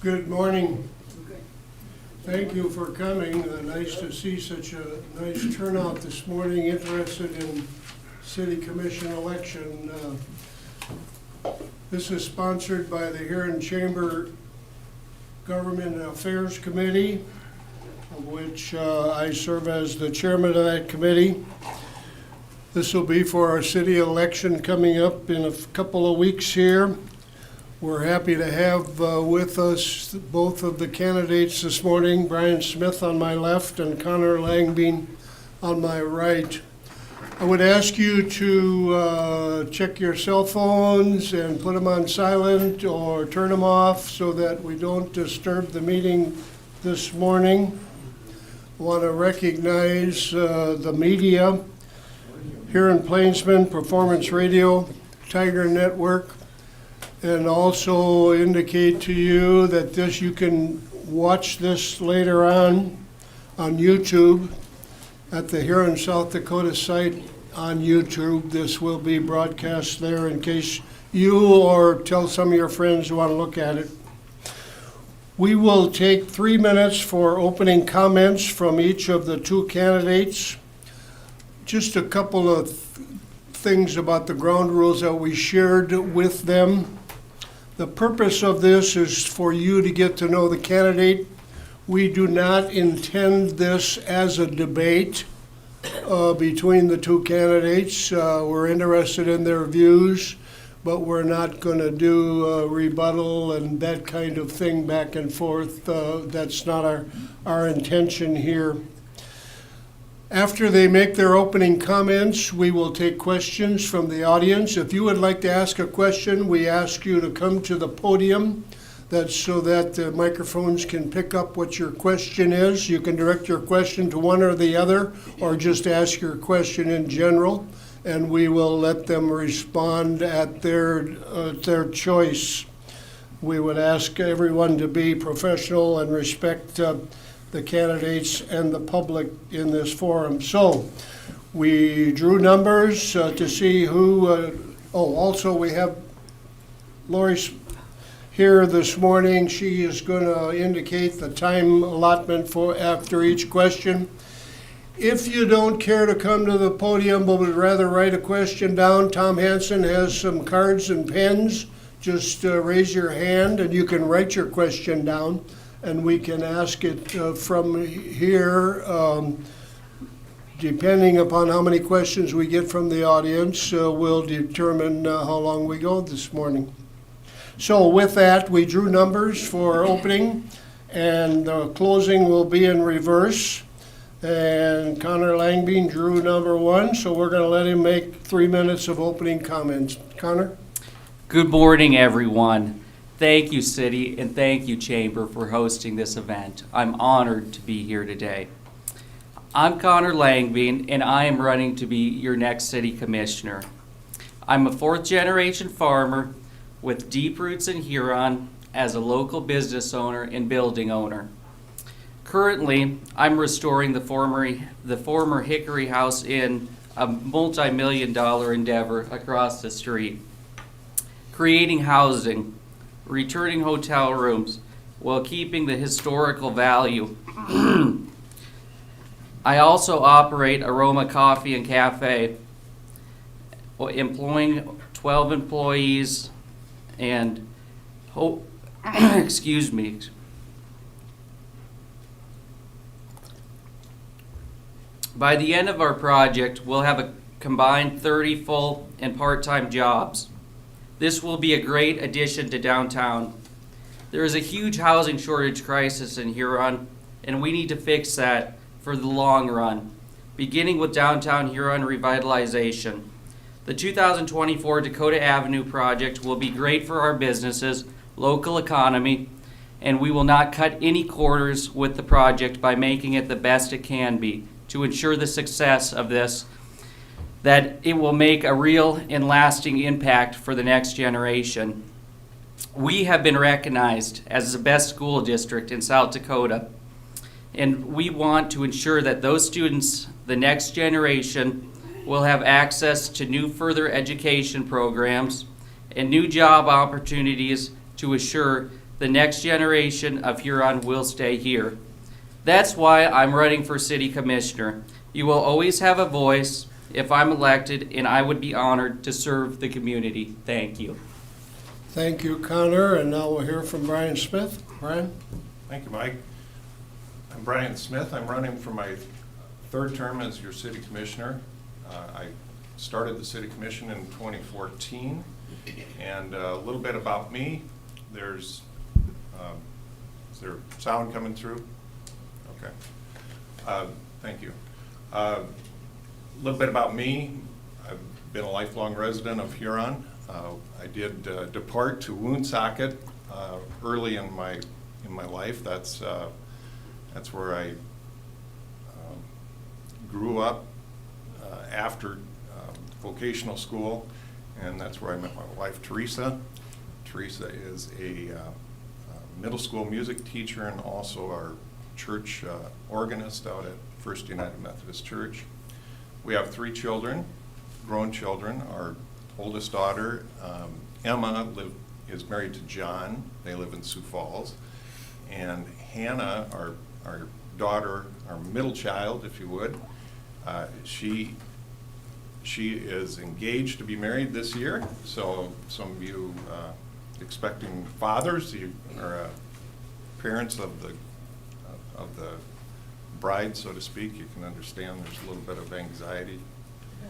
Good morning. Thank you for coming. Nice to see such a nice turnout this morning interested in City Commission election. This is sponsored by the Huron Chamber Government Affairs Committee, of which I serve as the chairman of that committee. This will be for our city election coming up in a couple of weeks here. We're happy to have with us both of the candidates this morning, Brian Smith on my left and Connor Langbein on my right. I would ask you to check your cell phones and put them on silent or turn them off so that we don't disturb the meeting this morning. I want to recognize the media, Huron Plainsman, Performance Radio, Tiger Network, and also indicate to you that you can watch this later on YouTube at the Huron, South Dakota site on YouTube. This will be broadcast there in case you or tell some of your friends who want to look at it. We will take 3 minutes for opening comments from each of the two candidates. Just a couple of things about the ground rules that we shared with them. The purpose of this is for you to get to know the candidate. We do not intend this as a debate between the two candidates. We're interested in their views, but we're not going to do rebuttal and that kind of thing back and forth. That's not our intention here. After they make their opening comments, we will take questions from the audience. If you would like to ask a question, we ask you to come to the podium. That's so that the microphones can pick up what your question is. You can direct your question to one or the other, or just ask your question in general, and we will let them respond at their choice. We would ask everyone to be professional and respect the candidates and the public in this forum. So we drew numbers to see who, also we have Lori here this morning. She is going to indicate the time allotment for after each question. If you don't care to come to the podium but would rather write a question down, Tom Hansen has some cards and pens. Just raise your hand and you can write your question down, and we can ask it from here. Depending upon how many questions we get from the audience, we'll determine how long we go this morning. So with that, we drew numbers for opening, and the closing will be in reverse. And Connor Langbein drew number 1, so we're going to let him make 3 minutes of opening comments. Connor? Good morning, everyone. Thank you, City, and thank you, Chamber, for hosting this event. I'm honored to be here today. I'm Connor Langbein, and I am running to be your next City Commissioner. I'm a 4th-generation farmer with deep roots in Huron as a local business owner and building owner. Currently, I'm restoring the former Hickory House Inn, a multi-million-dollar endeavor across the street, creating housing, returning hotel rooms while keeping the historical value. I also operate Aroma Coffee and Cafe, employing 12 employees and excuse me. By the end of our project, we'll have a combined 30 full and part-time jobs. This will be a great addition to downtown. There is a huge housing shortage crisis in Huron, and we need to fix that for the long run, beginning with downtown Huron revitalization. The 2024 Dakota Avenue project will be great for our businesses, local economy, and we will not cut any corners with the project by making it the best it can be to ensure the success of this, that it will make a real and lasting impact for the next generation. We have been recognized as the best school district in South Dakota, and we want to ensure that those students, the next generation, will have access to new further education programs and new job opportunities to assure the next generation of Huron will stay here. That's why I'm running for City Commissioner. You will always have a voice if I'm elected, and I would be honored to serve the community. Thank you. Thank you, Connor, and now we'll hear from Brian Smith. Brian? Thank you, Mike. I'm Brian Smith. I'm running for my third term as your city commissioner. I started the city commission in 2014, and a little bit about me. Is there sound coming through? Okay. Thank you. A little bit about me. I've been a lifelong resident of Huron. I did depart to Woonsocket early in my life. That's where I grew up after vocational school, and that's where I met my wife, Teresa. Teresa is a middle school music teacher and also our church organist out at First United Methodist Church. We have 3 children, grown children. Our oldest daughter, Emma, is married to John. They live in Sioux Falls. And Hannah, our daughter, our middle child, if you would, she is engaged to be married this year. So some of you expecting fathers, you are parents of the bride, so to speak. You can understand there's a little bit of anxiety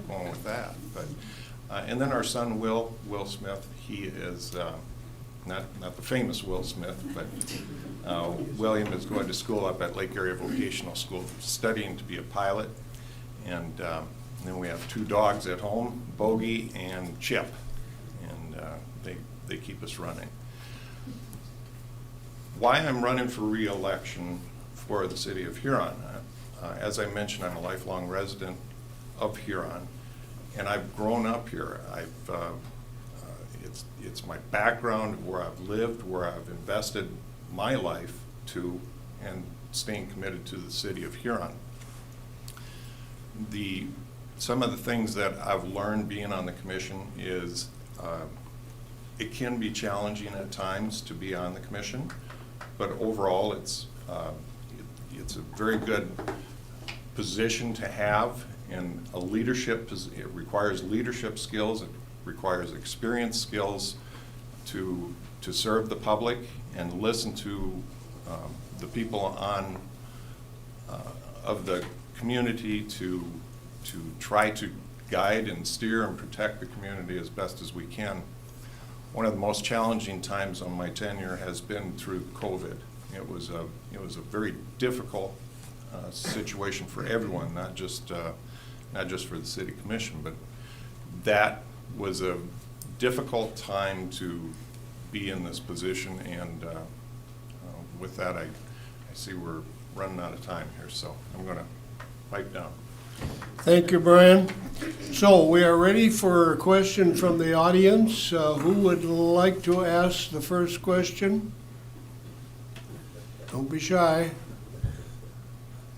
going with that. But and then our son Will Smith. He is not the famous Will Smith, but William is going to school up at Lake Area Vocational School, studying to be a pilot. And then we have 2 dogs at home, Bogey and Chip, and they keep us running. Why I'm running for re-election for the city of Huron. As I mentioned, I'm a lifelong resident of Huron, and I've grown up here. It's my background, where I've lived, where I've invested my life to, and staying committed to the city of Huron. Some of the things that I've learned being on the commission is it can be challenging at times to be on the commission, but overall it's a very good position to have, and it requires leadership skills, it requires experience skills to serve the public and listen to the people of the community to try to guide and steer and protect the community as best as we can. One of the most challenging times on my tenure has been through COVID. It was a very difficult situation for everyone, not just for the city commission, but that was a difficult time to be in this position. And with that, I see we're running out of time here, so I'm going to pipe down. Thank you, Brian. So we are ready for a question from the audience. Who would like to ask the first question? Don't be shy.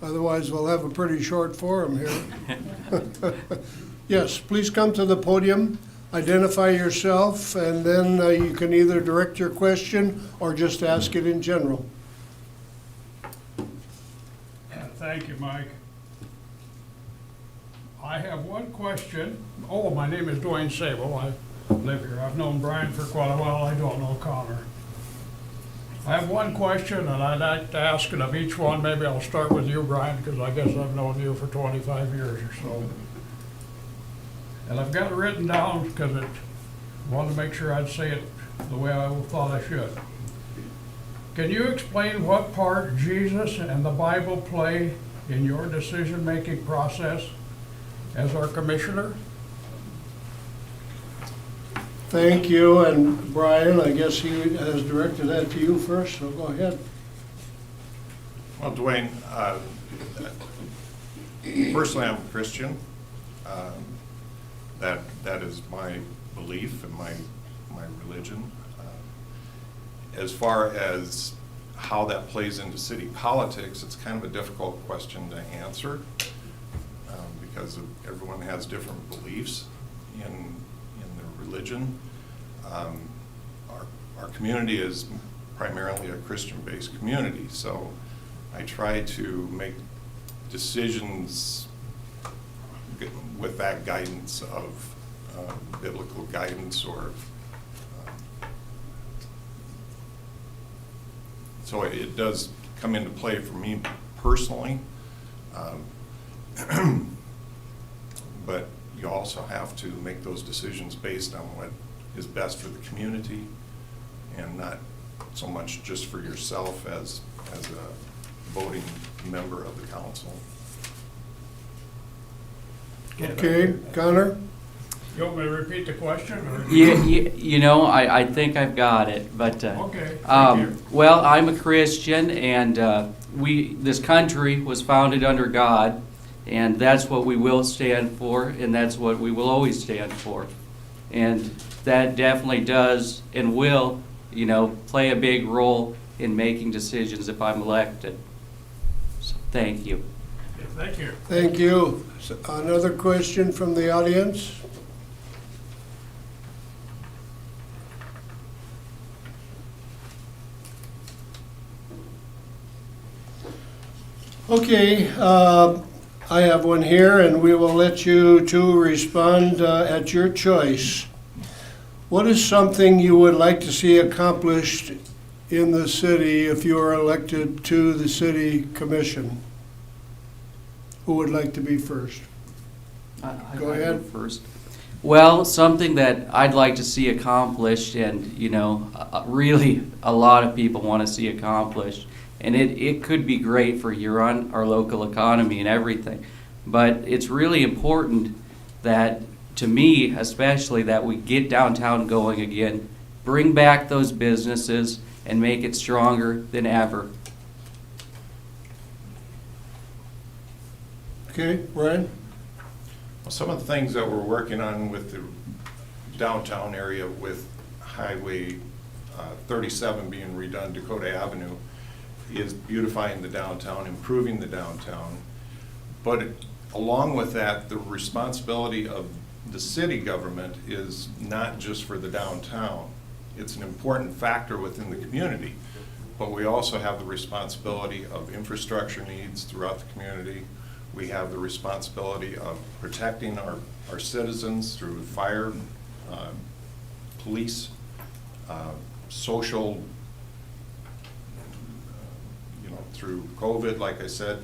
Otherwise, we'll have a pretty short forum here. Yes, please come to the podium, identify yourself, and then you can either direct your question or just ask it in general. Thank you, Mike. I have one question. Oh, my name is Dwayne Sable. I live here. I've known Brian for quite a while. I don't know Connor. I have one question, and I'd like to ask it of each one. Maybe I'll start with you, Brian, because I guess I've known you for 25 years or so. And I've got it written down because I wanted to make sure I'd say it the way I thought I should. Can you explain what part Jesus and the Bible play in your decision-making process as our commissioner? Thank you, and Brian, I guess he has directed that to you first, so go ahead. Well, Dwayne, personally, I'm a Christian. That is my belief and my religion. As far as how that plays into city politics, it's kind of a difficult question to answer because everyone has different beliefs in their religion. Our community is primarily a Christian-based community, so I try to make decisions with that guidance of biblical guidance, or so it does come into play for me personally. But you also have to make those decisions based on what is best for the community, and not so much just for yourself as a voting member of the council. Okay, Connor? You want me to repeat the question, or? You know, I think I've got it, but, Okay, thank you. well, I'm a Christian, and this country was founded under God, and that's what we will stand for, and that's what we will always stand for. And that definitely does and will, you know, play a big role in making decisions if I'm elected. So, thank you. Yeah, thank you. Thank you. Another question from the audience? Okay, I have one here, and we will let you two respond at your choice. What is something you would like to see accomplished in the city if you are elected to the city commission? Who would like to be first? Go ahead. First. Well, something that I'd like to see accomplished, and, you know, really a lot of people want to see accomplished, and it could be great for Huron, our local economy and everything, but it's really important that, to me especially, that we get downtown going again, bring back those businesses, and make it stronger than ever. Okay, Brian? Well, some of the things that we're working on with the downtown area, with Highway 37 being redone, Dakota Avenue, is beautifying the downtown, improving the downtown. But along with that, the responsibility of the city government is not just for the downtown. It's an important factor within the community, but we also have the responsibility of infrastructure needs throughout the community. We have the responsibility of protecting our citizens through fire, police, social, through COVID, like I said,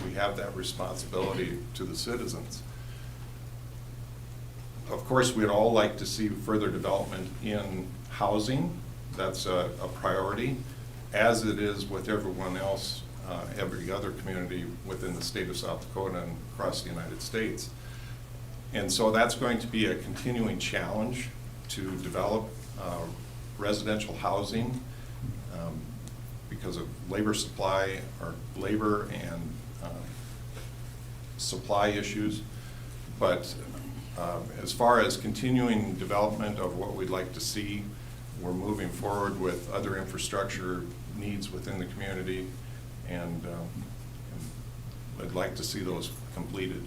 we have that responsibility to the citizens. Of course, we'd all like to see further development in housing. That's a priority, as it is with everyone else, every other community within the state of South Dakota and across the United States. And so that's going to be a continuing challenge to develop residential housing because of labor supply, or labor and supply issues. But as far as continuing development of what we'd like to see, we're moving forward with other infrastructure needs within the community, and I'd like to see those completed.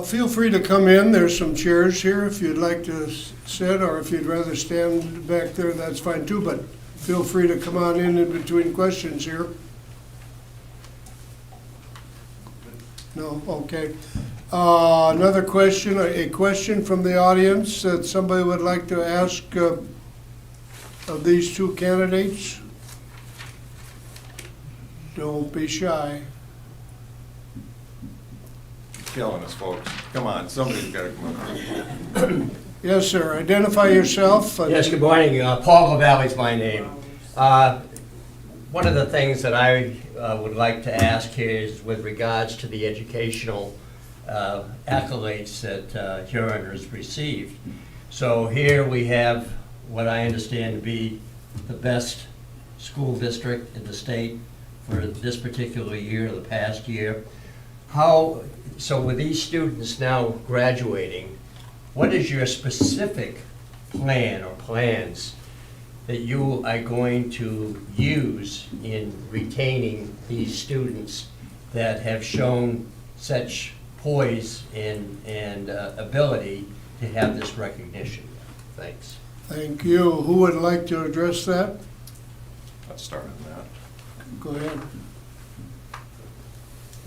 Feel free to come in. There's some chairs here if you'd like to sit, or if you'd rather stand back there, that's fine too, but feel free to come on in between questions here. No? Okay. Another question, a question from the audience that somebody would like to ask of these two candidates? Don't be shy. Killing us, folks. Come on, somebody's got to come up. Yes, sir. Identify yourself. Yes, good morning. Paul LaValle's my name. One of the things that I would like to ask here is with regards to the educational accolades that Huron has received. So here we have what I understand to be the best school district in the state for this particular year, the past year. So with these students now graduating, what is your specific plan or plans that you are going to use in retaining these students that have shown such poise and ability to have this recognition. Thanks. Thank you. Who would like to address that? Let's start on that. Go ahead.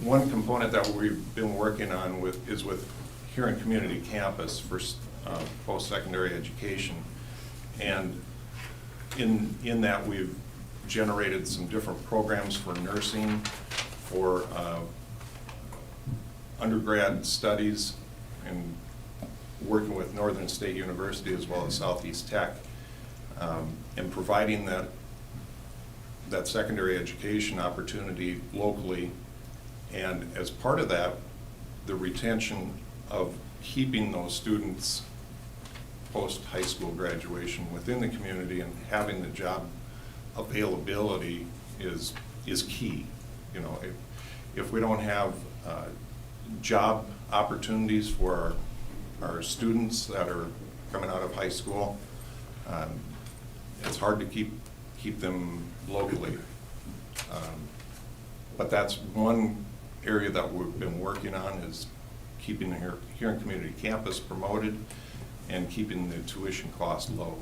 One component that we've been working on is with Huron Community Campus for post-secondary education. And in that, we've generated some different programs for nursing, for undergrad studies, and working with Northern State University as well as Southeast Tech, and providing that secondary education opportunity locally. And as part of that, the retention of keeping those students post-high school graduation within the community and having the job availability is key. You know, if we don't have job opportunities for our students that are coming out of high school, it's hard to keep them locally. But that's one area that we've been working on, is keeping the Huron Community Campus promoted and keeping the tuition cost low.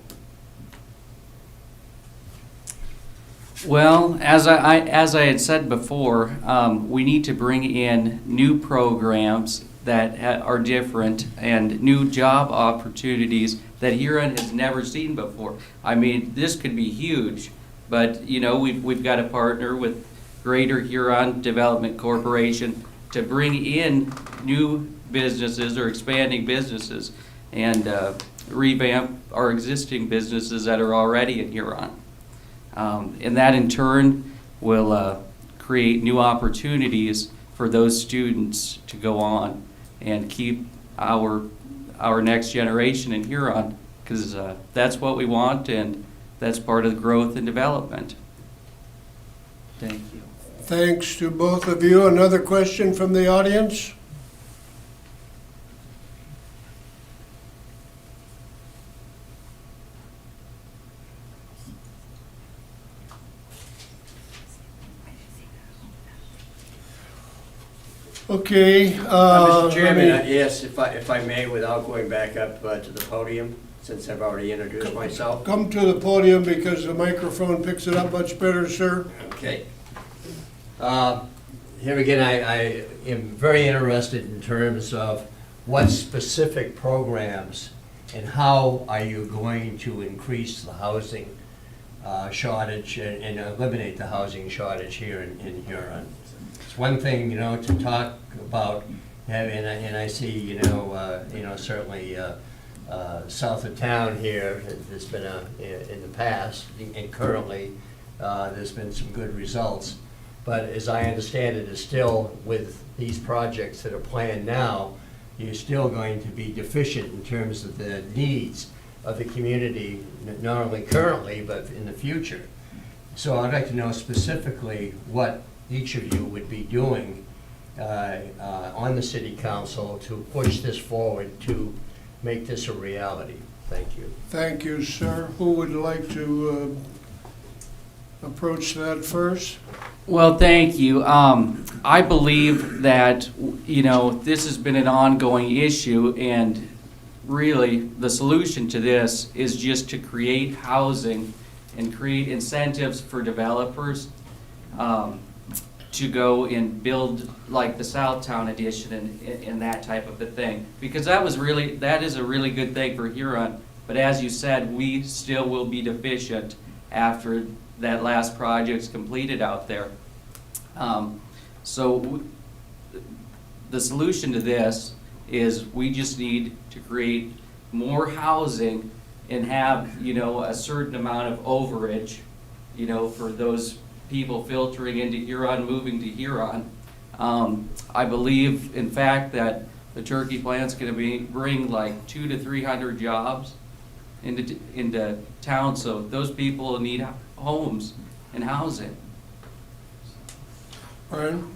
Well, as I had said before, we need to bring in new programs that are different and new job opportunities that Huron has never seen before. I mean, this could be huge, but you know, we've got to partner with Greater Huron Development Corporation to bring in new businesses or expanding businesses and revamp our existing businesses that are already in Huron. And that in turn will create new opportunities for those students to go on and keep our next generation in Huron, because that's what we want, and that's part of the growth and development. Thank you. Thanks to both of you. Another question from the audience? Okay. Mr. Chairman, let me- yes, if I may, without going back up to the podium, since I've already introduced myself. Come to the podium because the microphone picks it up much better, sir. Okay. Here again, I am very interested in terms of what specific programs and how are you going to increase the housing shortage and eliminate the housing shortage here in Huron. It's one thing, you know, to talk about, and I see, you know, certainly south of town here, there's been in the past and currently, there's been some good results. But as I understand it, is still with these projects that are planned now, you're still going to be deficient in terms of the needs of the community, not only currently, but in the future. So I'd like to know specifically what each of you would be doing on the city council to push this forward, to make this a reality. Thank you. Thank you, sir. Who would like to approach that first? Well, thank you. I believe that, you know, this has been an ongoing issue, and really the solution to this is just to create housing and create incentives for developers to go and build like the Southtown Edition and that type of a thing. Because that is a really good thing for Huron. But as you said, we still will be deficient after that last project's completed out there. So the solution to this is we just need to create more housing and have, you know, a certain amount of overage, you know, for those people filtering into Huron, moving to Huron. I believe, in fact, that the turkey plant's going to bring like 200 to 300 jobs into town, so those people need homes and housing. Brian?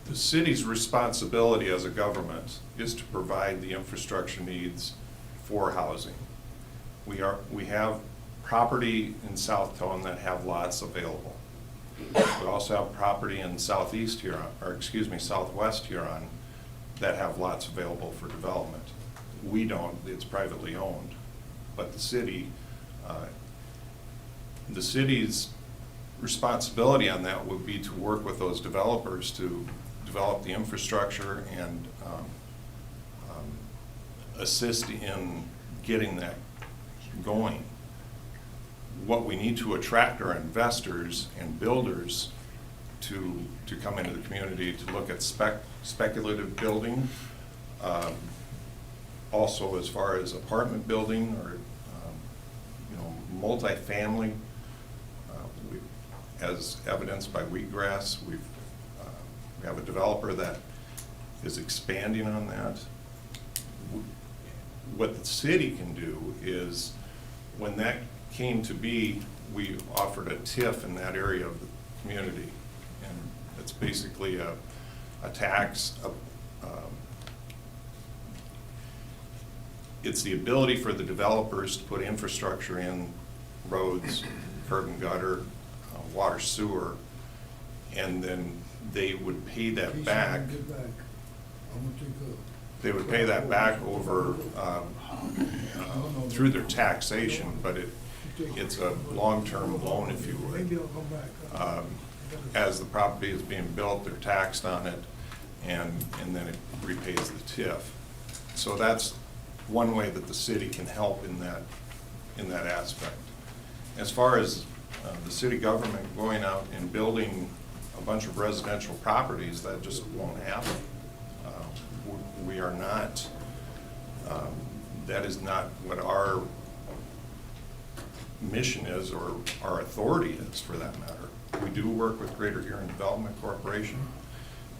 The city's responsibility as a government is to provide the infrastructure needs for housing. We have property in Southtown that have lots available. We also have property in southeast Huron, or excuse me, southwest Huron, that have lots available for development. We don't, it's privately owned, but the city's responsibility on that would be to work with those developers to develop the infrastructure and assist in getting that going. What we need to attract are investors and builders to come into the community to look at speculative building. Also, as far as apartment building or multifamily, as evidenced by wheatgrass, we have a developer that is expanding on that. What the city can do is, when that came to be, we offered a TIF in that area of the community. And it's basically a tax. It's the ability for the developers to put infrastructure in, roads, curb and gutter, water, sewer, and then they would pay that back. They would pay that back over through their taxation, but it's a long-term loan, if you would. As the property is being built, they're taxed on it, and then it repays the TIF. So that's one way that the city can help in that aspect. As far as the city government going out and building a bunch of residential properties, that just won't happen. We are not, that is not what our mission is, or our authority is, for that matter. We do work with Greater Huron Development Corporation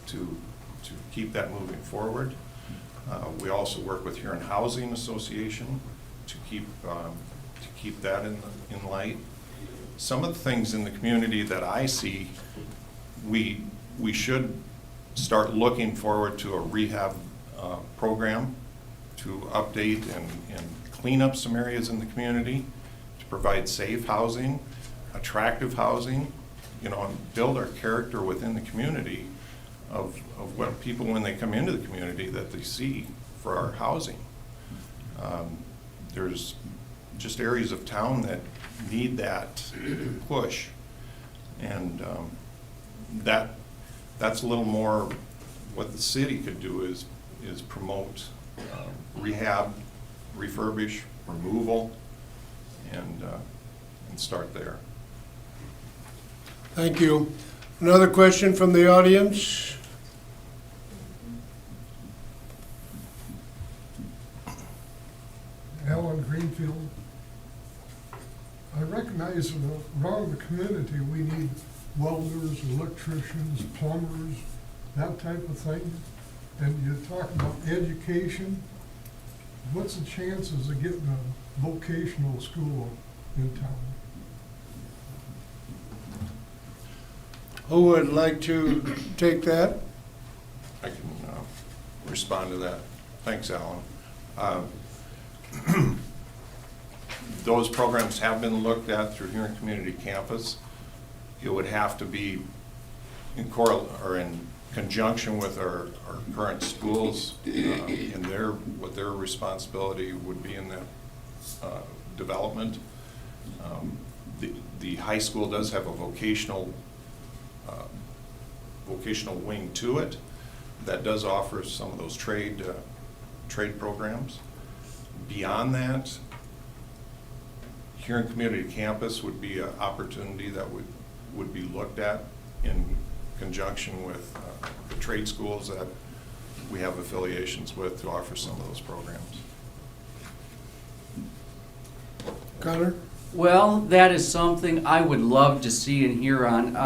to keep that moving forward. We also work with Huron Housing Association to keep that in light. Some of the things in the community that I see, we should start looking forward to a rehab program to update and clean up some areas in the community, to provide safe housing, attractive housing, and build our character within the community of what people, when they come into the community, that they see for our housing. There's just areas of town that need that push, and that's a little more what the city could do is promote rehab, refurbish, removal, and start there. Thank you. Another question from the audience? Alan Greenfield. I recognize that around the community we need welders, electricians, plumbers, that type of thing. And you talk about education. What's the chances of getting a vocational school in town? Who would like to take that? I can respond to that. Thanks, Alan. Those programs have been looked at through Huron Community Campus. It would have to be in conjunction with our current schools and what their responsibility would be in that development. The high school does have a vocational wing to it that does offer some of those trade programs. Beyond that, Huron Community Campus would be an opportunity that would be looked at in conjunction with the trade schools that we have affiliations with to offer some of those programs. Connor? Well, that is something I would love to see in Huron.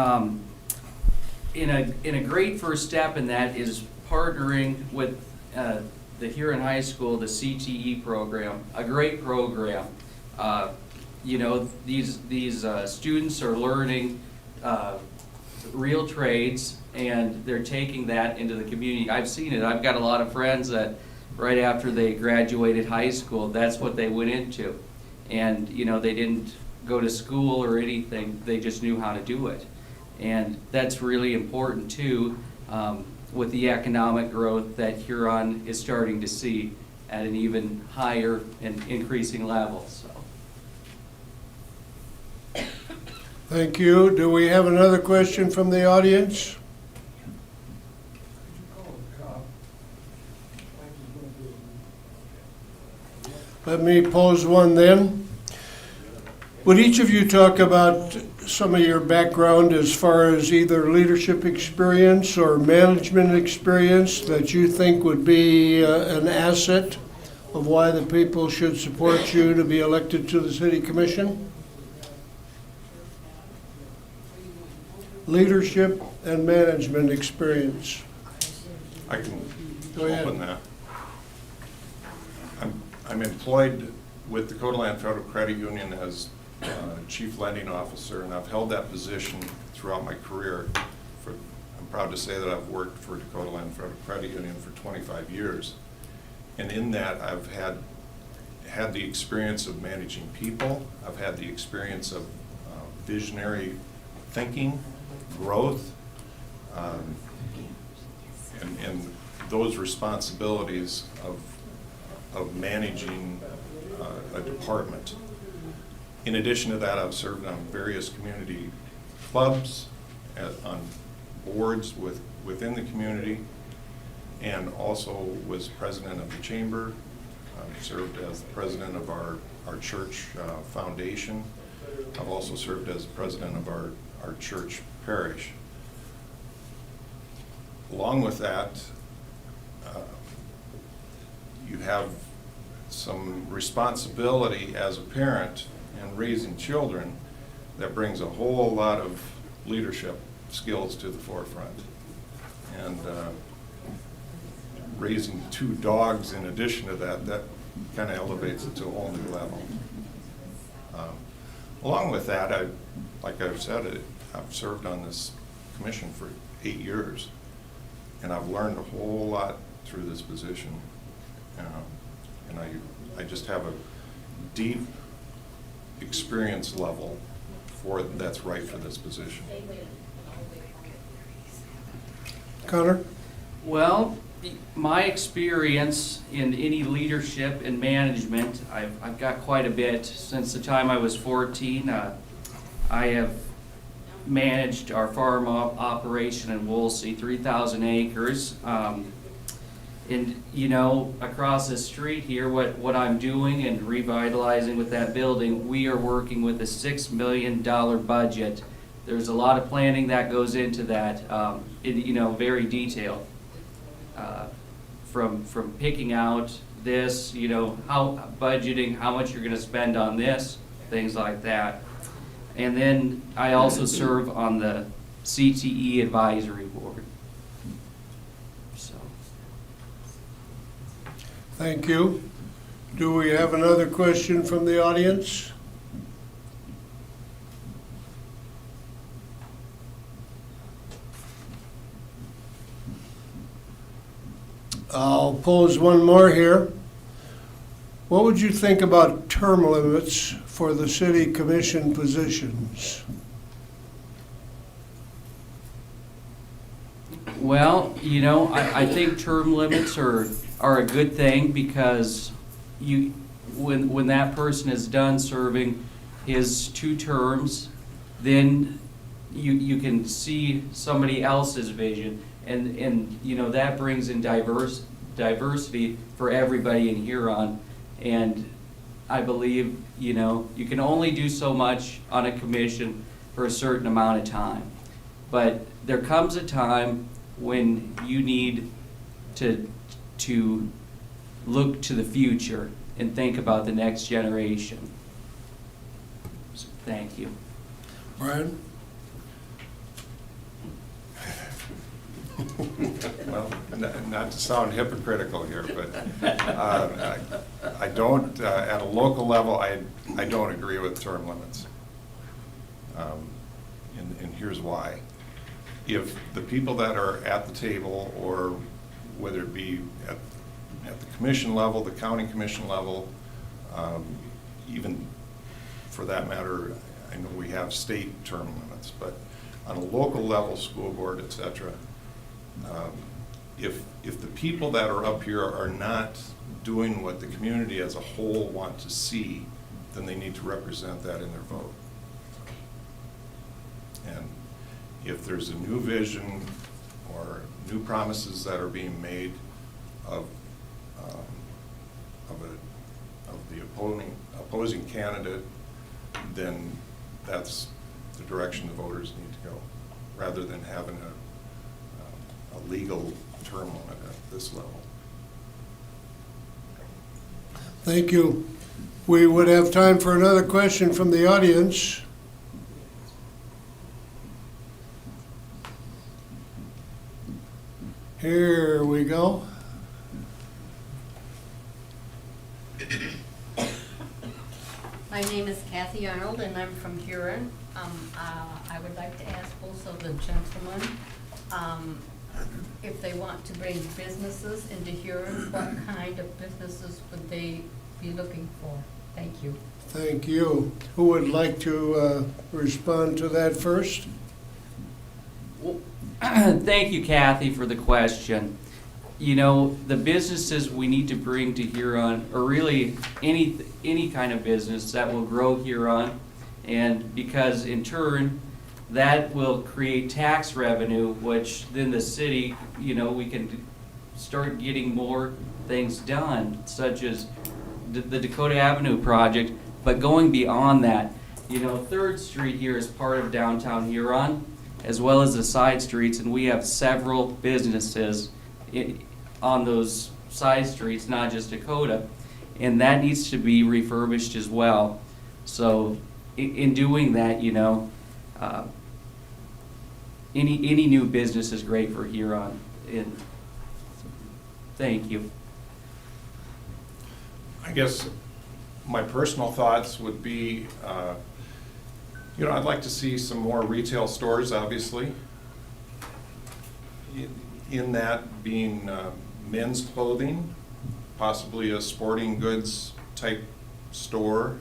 In a great first step in that is partnering with the Huron High School, the CTE program, a great program. These students are learning real trades, and they're taking that into the community. I've seen it. I've got a lot of friends that right after they graduated high school, that's what they went into. And, they didn't go to school or anything. They just knew how to do it. And that's really important too, with the economic growth that Huron is starting to see at an even higher and increasing level, so. Thank you. Do we have another question from the audience? Let me pose one then. Would each of you talk about some of your background as far as either leadership experience or management experience that you think would be an asset of why the people should support you to be elected to the city commission? Leadership and management experience. I can Go ahead. open that. I'm employed with Dakota Land Federal Credit Union as Chief Lending Officer, and I've held that position throughout my career. I'm proud to say that I've worked for Dakota Land Federal Credit Union for 25 years. And in that, I've had the experience of managing people. I've had the experience of visionary thinking, growth, and those responsibilities of managing a department. In addition to that, I've served on various community clubs, on boards within the community, and also was president of the chamber. I've served as the president of our church foundation. I've also served as president of our church parish. Along with that, you have some responsibility as a parent and raising children that brings a whole lot of leadership skills to the forefront. And raising 2 dogs in addition to that, that kind of elevates it to a whole new level. Along with that, like I've said, I've served on this commission for 8 years, and I've learned a whole lot through this position. And I just have a deep experience level that's right for this position. Connor? Well, my experience in any leadership and management, I've got quite a bit. Since the time I was 14, I have managed our farm operation in Woolsey, 3,000 acres. And you know, across the street here, what I'm doing and revitalizing with that building, we are working with a $6 million budget. There's a lot of planning that goes into that, very detailed. From picking out this, how budgeting, how much you're going to spend on this, things like that. And then I also serve on the CTE advisory board. So. Thank you. Do we have another question from the audience? I'll pose one more here. What would you think about term limits for the city commission positions? Well, I think term limits are a good thing because when that person is done serving his 2 terms, then you can see somebody else's vision, and that brings in diversity for everybody in Huron. And I believe you can only do so much on a commission for a certain amount of time, but there comes a time when you need to look to the future and think about the next generation. So, thank you. Brian? Well, not to sound hypocritical here, but I don't, at a local level, I don't agree with term limits. And here's why. If the people that are at the table, or whether it be at the commission level, the county commission level, even for that matter, I know we have state term limits, but on a local level, school board, et cetera, if the people that are up here are not doing what the community as a whole want to see, then they need to represent that in their vote. And if there's a new vision or new promises that are being made of the opposing candidate, then that's the direction the voters need to go, rather than having a legal term limit at this level. Thank you. We would have time for another question from the audience. Here we go. My name is Kathy Arnold, and I'm from Huron. I would like to ask also the gentleman, if they want to bring businesses into Huron, what kind of businesses would they be looking for? Thank you. Thank you. Who would like to respond to that first? Well, thank you, Kathy, for the question. You know, the businesses we need to bring to Huron are really any kind of business that will grow Huron, and because in turn, that will create tax revenue, which then the city, you know, we can start getting more things done, such as the Dakota Avenue project. But going beyond that, you know, 3rd Street here is part of downtown Huron, as well as the side streets, and we have several businesses on those side streets, not just Dakota, and that needs to be refurbished as well. So in doing that, you know, any new business is great for Huron. And thank you. I guess my personal thoughts would be, you know, I'd like to see some more retail stores, obviously. In that being men's clothing, possibly a sporting goods type store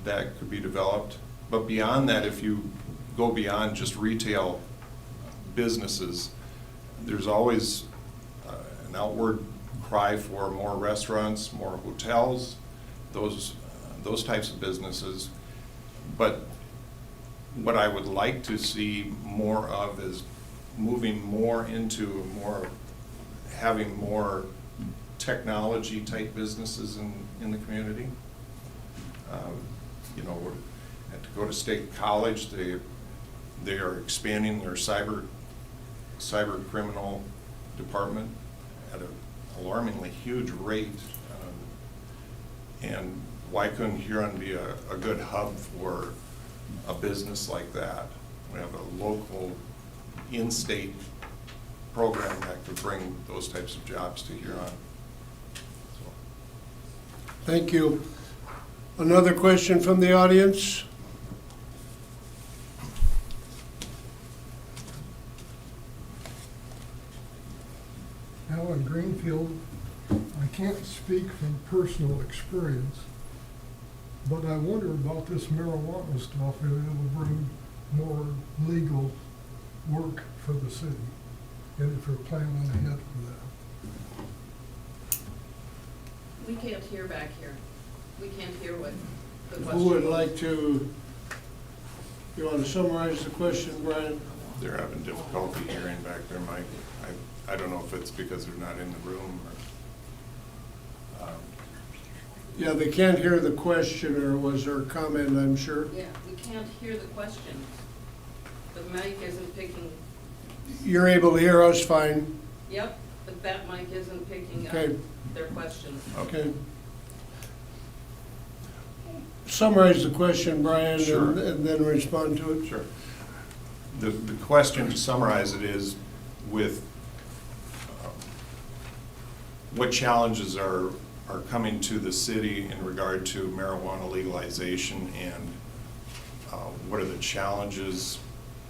that could be developed. But beyond that, if you go beyond just retail businesses, there's always an outward cry for more restaurants, more hotels, those types of businesses. But what I would like to see more of is moving more into having more technology type businesses in the community. You know, at Dakota State College, they are expanding their cyber criminal department at an alarmingly huge rate. And why couldn't Huron be a good hub for a business like that? We have a local in-state program that could bring those types of jobs to Huron. So. Thank you. Another question from the audience? Alan Greenfield, I can't speak from personal experience, but I wonder about this marijuana stuff, if it'll bring more legal work for the city, and if you're planning ahead for that. We can't hear back here. We can't hear what the question. Who would like to, you want to summarize the question, Brian? They're having difficulty hearing back there, Mike. I don't know if it's because they're not in the room or. Yeah, they can't hear the question, or was there a comment, I'm sure? Yeah, we can't hear the question. The mic isn't picking, You're able to hear us fine. yep, but that mic isn't picking up Okay. their question. Okay. Summarize the question, Brian, Sure. and then respond to it. Sure. The question, to summarize it, is with what challenges are coming to the city in regard to marijuana legalization, and what are the challenges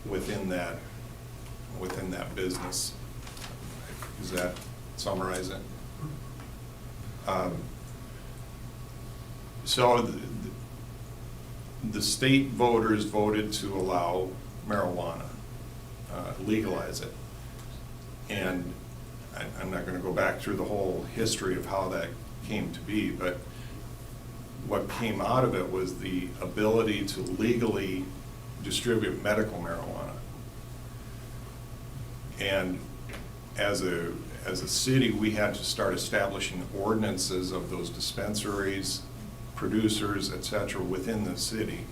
within that business? Does that summarize it? So the state voters voted to allow marijuana, legalize it. And I'm not going to go back through the whole history of how that came to be, but what came out of it was the ability to legally distribute medical marijuana. And as a city, we had to start establishing ordinances of those dispensaries, producers, et cetera, within the city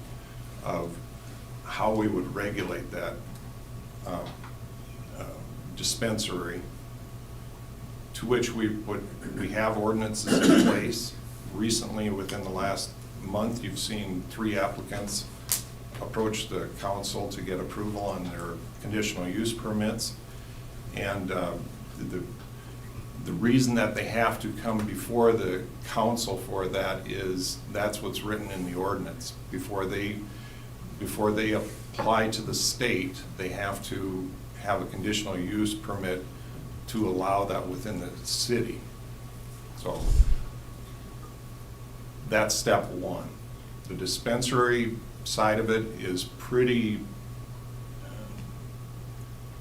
of how we would regulate that dispensary, to which we have ordinances in place. Recently, within the last month, you've seen 3 applicants approach the council to get approval on their conditional use permits. And the reason that they have to come before the council for that is that's what's written in the ordinance. Before they apply to the state, they have to have a conditional use permit to allow that within the city. So that's step one. The dispensary side of it is pretty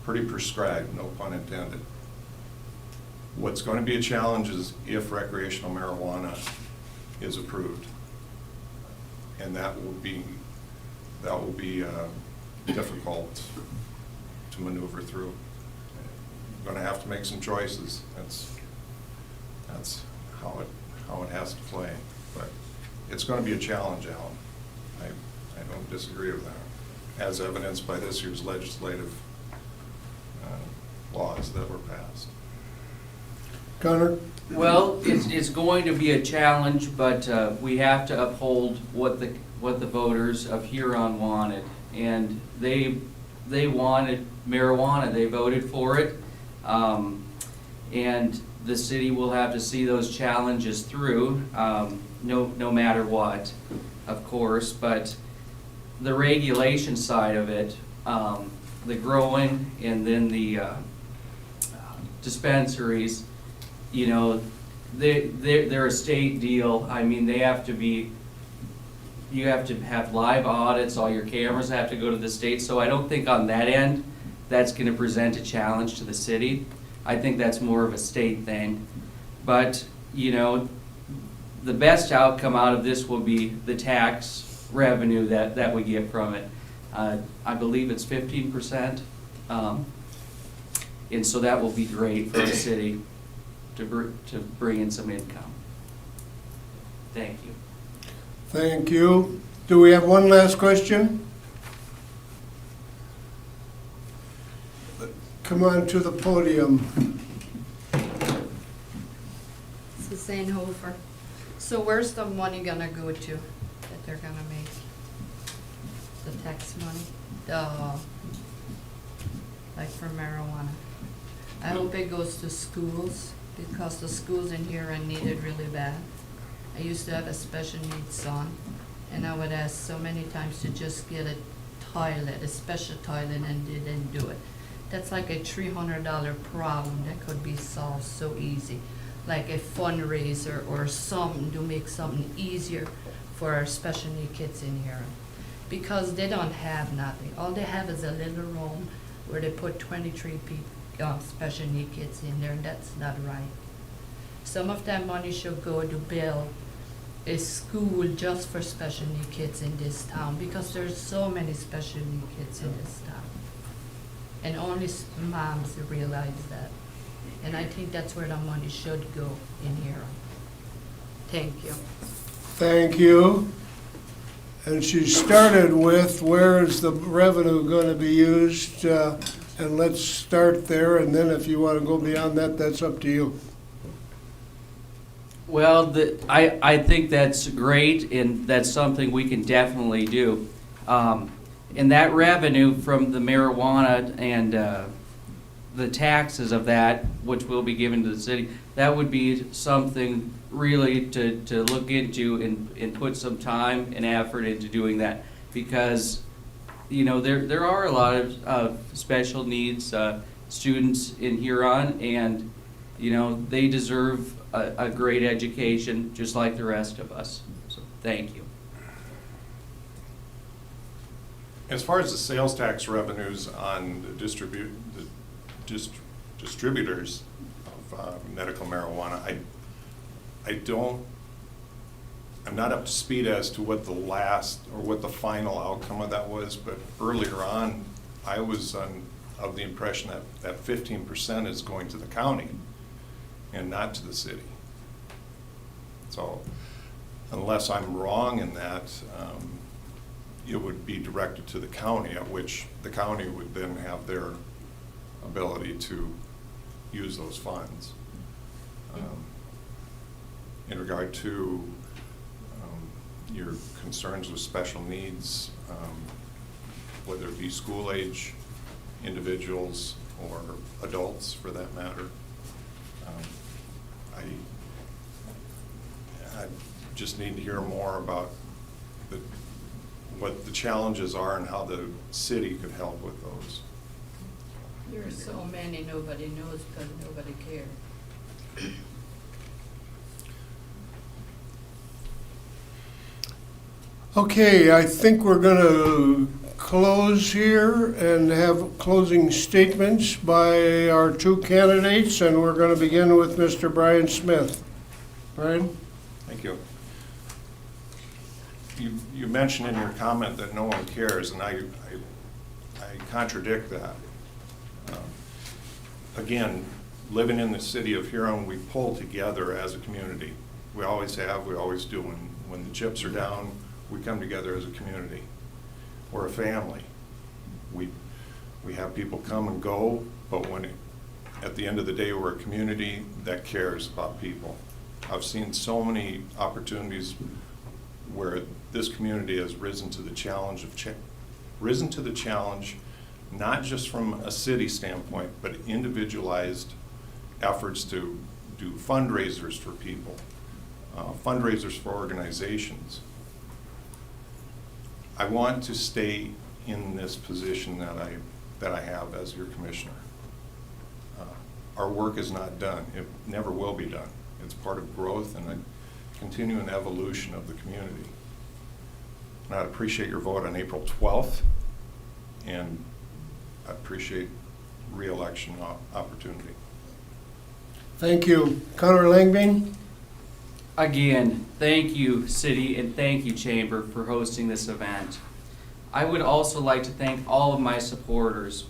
prescribed, no pun intended. What's going to be a challenge is if recreational marijuana is approved, and that will be difficult to maneuver through. Going to have to make some choices. That's how it has to play. But it's going to be a challenge, Alan. I don't disagree with that, as evidenced by this year's legislative laws that were passed. Connor? Well, it's going to be a challenge, but we have to uphold what the voters of Huron wanted. And they wanted marijuana, they voted for it. And the city will have to see those challenges through, no matter what, of course. But the regulation side of it, the growing and then the dispensaries, you know, they're a state deal. I mean, they have to be, you have to have live audits, all your cameras have to go to the state. So I don't think on that end, that's gonna present a challenge to the city. I think that's more of a state thing. But, you know, the best outcome out of this will be the tax revenue that we get from it. I believe it's 15%. And so that will be great for the city to bring in some income. Thank you. Thank you. Do we have one last question? Come on to the podium. Suzanne Hofer. So where's the money gonna go to that they're gonna make? The tax money, like for marijuana? I hope it goes to schools, because the schools in here are needed really bad. I used to have a special needs son, and I would ask so many times to just get a toilet, a special toilet, and they didn't do it. That's like a $300 problem that could be solved so easy, like a fundraiser or something to make something easier for our special need kids in here. Because they don't have nothing. All they have is a little room where they put 23 people, special need kids in there, and that's not right. Some of that money should go to build a school just for special need kids in this town, because there's so many special need kids in this town. And only moms realize that. And I think that's where the money should go in here. Thank you. Thank you. And she started with, where is the revenue going to be used? And let's start there, and then if you want to go beyond that, that's up to you. Well, I think that's great, and that's something we can definitely do. And that revenue from the marijuana and the taxes of that, which will be given to the city, that would be something really to look into and put some time and effort into doing that. Because, you know, there are a lot of special needs students in Huron, and, you know, they deserve a great education just like the rest of us. So, thank you. As far as the sales tax revenues on the distributors of medical marijuana, I'm not up to speed as to what the last or what the final outcome of that was, but earlier on, I was of the impression that 15% is going to the county and not to the city. So unless I'm wrong in that, it would be directed to the county, at which the county would then have their ability to use those funds. In regard to your concerns with special needs, whether it be school-age individuals or adults for that matter, I just need to hear more about what the challenges are and how the city could help with those. There are so many nobody knows because nobody cares. Okay, I think we're going to close here and have closing statements by our two candidates, and we're going to begin with Mr. Brian Smith. Brian? Thank you. You mentioned in your comment that no one cares, and I contradict that. Again, living in the city of Huron, we pull together as a community. We always have, we always do. When the chips are down, we come together as a community. We're a family. We have people come and go, but at the end of the day, we're a community that cares about people. I've seen so many opportunities where this community has risen to the challenge, not just from a city standpoint, but individualized efforts to do fundraisers for people, fundraisers for organizations. I want to stay in this position that I have as your commissioner. Our work is not done. It never will be done. It's part of growth and a continuing evolution of the community. And I'd appreciate your vote on April 12th, and I appreciate re-election opportunity. Thank you. Connor Langbein? Again, thank you, City, and thank you, Chamber, for hosting this event. I would also like to thank all of my supporters.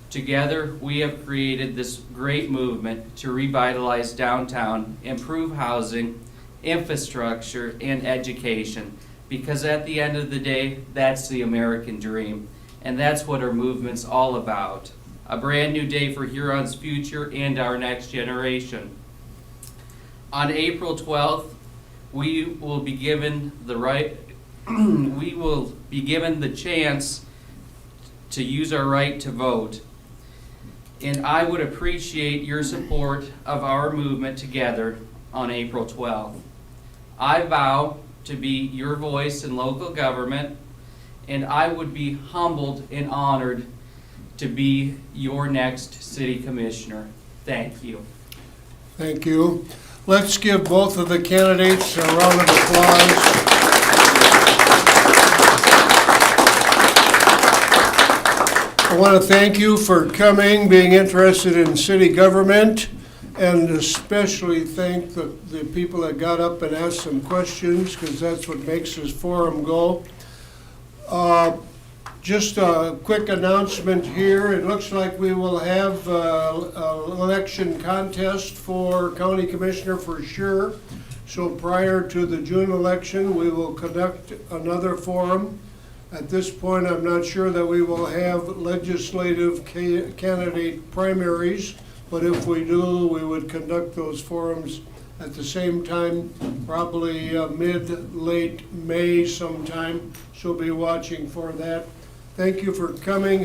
Together, we have created this great movement to revitalize downtown, improve housing, infrastructure, and education, because at the end of the day, that's the American dream, and that's what our movement's all about. A brand new day for Huron's future and our next generation. On April 12th, we will be given the chance to use our right to vote. And I would appreciate your support of our movement together on April 12th. I vow to be your voice in local government, and I would be humbled and honored to be your next city commissioner. Thank you. Thank you. Let's give both of the candidates a round of applause. I want to thank you for coming, being interested in city government, and especially thank the people that got up and asked some questions, because that's what makes this forum go. Just a quick announcement here. It looks like we will have an election contest for county commissioner for sure. So prior to the June election, we will conduct another forum. At this point, I'm not sure that we will have legislative candidate primaries, but if we do, we would conduct those forums at the same time, probably mid-late May sometime. So be watching for that. Thank you for coming.